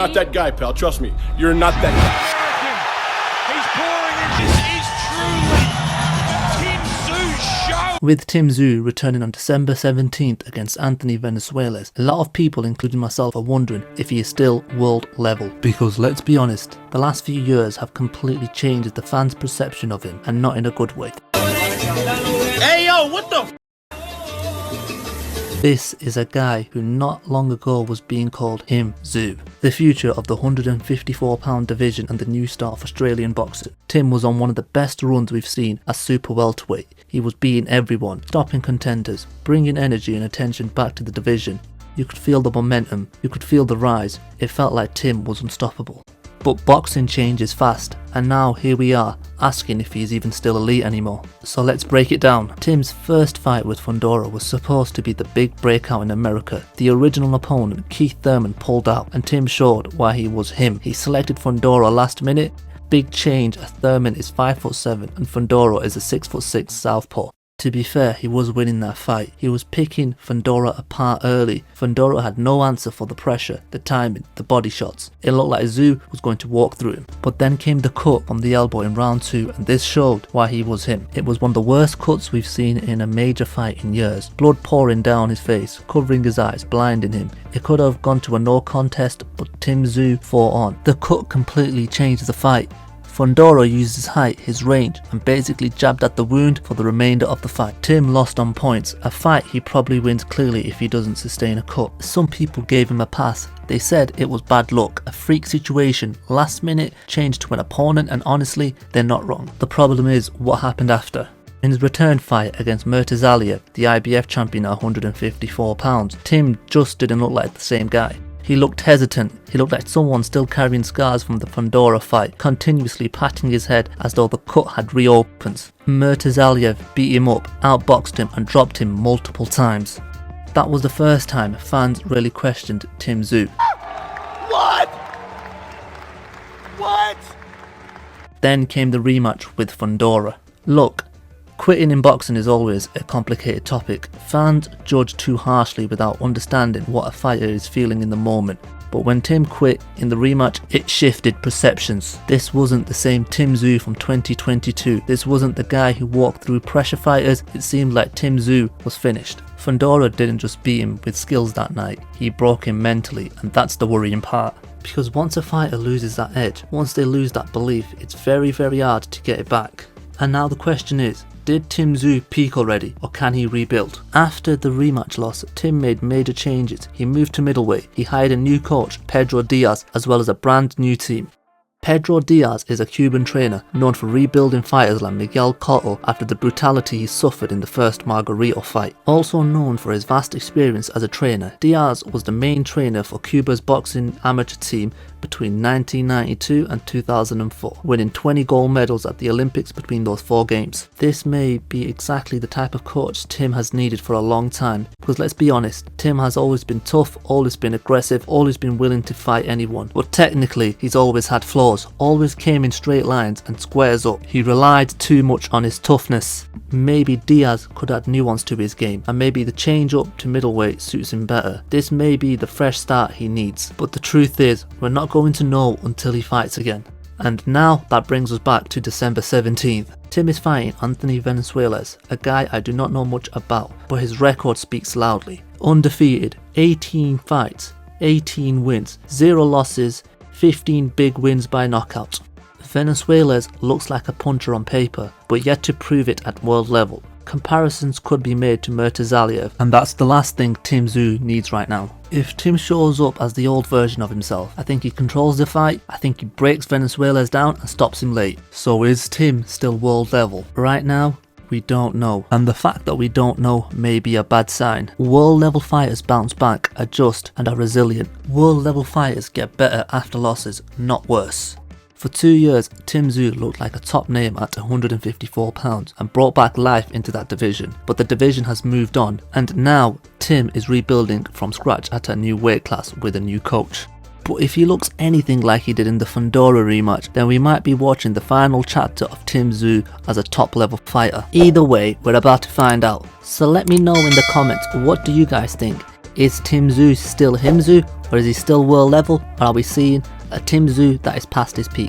Not that guy, pal. Trust me. You're not that guy. He's pouring into this is truly Tim Tszyu show. With Tim Tszyu returning on December 17th against Anthony Velazquez, a lot of people, including myself, are wondering if he is still world level. Because let's be honest, the last few years have completely changed the fans' perception of him, and not in a good way. Hey, yo, what the f? This is a guy who not long ago was being called Tim Tszyu, the future of the 154-pound division and the new star of Australian boxing. Tim was on one of the best runs we've seen as super welterweight. He was beating everyone, stopping contenders, bringing energy and attention back to the division. You could feel the momentum, you could feel the rise. It felt like Tim was unstoppable. But boxing changes fast, and now here we are, asking if he's even still elite anymore. So let's break it down. Tim's first fight with Fundora was supposed to be the big breakout in America. The original opponent, Keith Thurman, pulled out, and Tim showed why he was him. He selected Fundora last minute. Big change as Thurman is 5'7" and Fundora is a 6'6" southpaw. To be fair, he was winning that fight. He was picking Fundora apart early. Fundora had no answer for the pressure, the timing, the body shots. It looked like Tszyu was going to walk through him. But then came the cut from the elbow in round 2, and this showed why he was him. It was one of the worst cuts we've seen in a major fight in years. Blood pouring down his face, covering his eyes, blinding him. It could have gone to a no contest, but Tim Tszyu fought on. The cut completely changed the fight. Fundora used his height, his range, and basically jabbed at the wound for the remainder of the fight. Tim lost on points, a fight he probably wins clearly if he doesn't sustain a cut. Some people gave him a pass. They said it was bad luck, a freak situation, last minute change to an opponent, and honestly, they're not wrong. The problem is what happened after. In his return fight against Murtazaliev, the IBF champion at 154 pounds, Tim just didn't look like the same guy. He looked hesitant. He looked like someone still carrying scars from the Fundora fight, continuously patting his head as though the cut had reopened. Murtazaliev beat him up, outboxed him and dropped him multiple times. That was the first time fans really questioned Tim Tszyu. What? Then came the rematch with Fundora. Look, quitting in boxing is always a complicated topic. Fans judge too harshly without understanding what a fighter is feeling in the moment. But when Tim quit in the rematch, it shifted perceptions. This wasn't the same Tim Tszyu from 2022. This wasn't the guy who walked through pressure fighters. It seemed like Tim Tszyu was finished. Fundora didn't just beat him with skills that night, he broke him mentally, and that's the worrying part. Because once a fighter loses that edge, once they lose that belief, it's very hard to get it back. And now the question is, did Tim Tszyu peak already, or can he rebuild? After the rematch loss, Tim made major changes. He moved to middleweight, he hired a new coach, Pedro Diaz, as well as a brand new team. Pedro Diaz is a Cuban trainer known for rebuilding fighters like Miguel Cotto after the brutality he suffered in the first Margarito fight. Also known for his vast experience as a trainer, Diaz was the main trainer for Cuba's boxing amateur team between 1992 and 2004, winning 20 gold medals at the Olympics between those 4 games. This may be exactly the type of coach Tim has needed for a long time, because let's be honest, Tim has always been tough, always been aggressive, always been willing to fight anyone, but technically he's always had flaws, always came in straight lines and squares up. He relied too much on his toughness. Maybe Diaz could add nuance to his game, and maybe the change up to middleweight suits him better. This may be the fresh start he needs, but the truth is, we're not going to know until he fights again. And now that brings us back to December 17th. Tim is fighting Anthony Velazquez, a guy I do not know much about, but his record speaks loudly. Undefeated, 18 fights, 18 wins, 0 losses, 15 big wins by knockout. Velazquez looks like a puncher on paper, but yet to prove it at world level. Comparisons could be made to Murtazaliev, and that's the last thing Tim Tszyu needs right now. If Tim shows up as the old version of himself, I think he controls the fight, I think he breaks Velazquez down and stops him late. So is Tim still world level? Right now, we don't know, and the fact that we don't know may be a bad sign. World level fighters bounce back, adjust and are resilient. World level fighters get better after losses, not worse. For 2 years, Tim Tszyu looked like a top name at 154 pounds and brought back life into that division, but the division has moved on, and now Tim is rebuilding from scratch at a new weight class with a new coach. But if he looks anything like he did in the Fundora rematch, then we might be watching the final chapter of Tim Tszyu as a top level fighter. Either way, we're about to find out. So let me know in the comments, what do you guys think? Is Tim Tszyu still Tim Tszyu, or is he still world level, or are we seeing a Tim Tszyu that is past his peak?